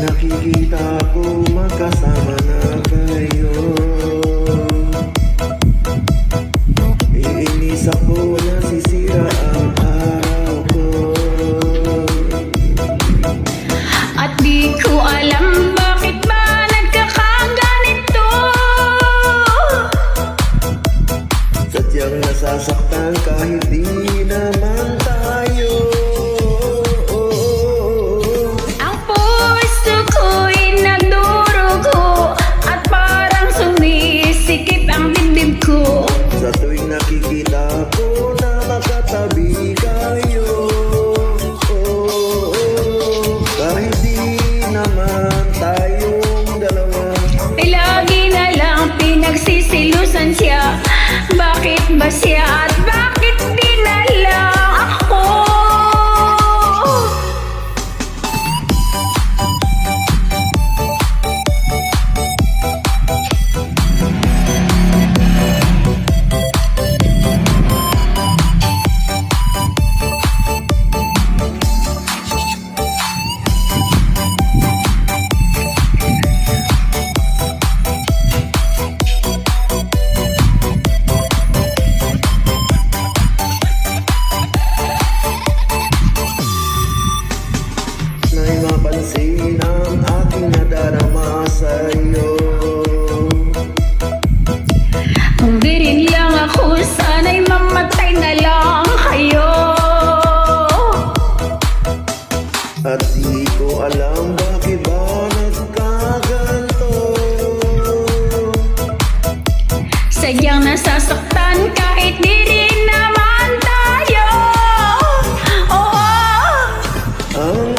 nakikita ko magkasama na kayo, iinis ako, nasisira ang araw ko. At di ko alam bakit ba nagkakaganito. Sadyang nasasaktan kahit di naman tayo. Ang puso ko'y nagdurugo at parang sumisikip ang dibdib ko. Sa tuwing nakikita ko na makatabi kayo, kahit di naman tayong dalawa, Ay lagi na lang pinagsisilusan siya. Bakit ba siya at bakit di na lang ako? na'y mapansin ang aking nadarama sa'yo. Kung di rin lang ako, sana'y mamatay na lang kayo. At di ko alam bakit ba nagkaganto. Sadyang nasasaktan kahit di rin naman tayo. Oo. Ang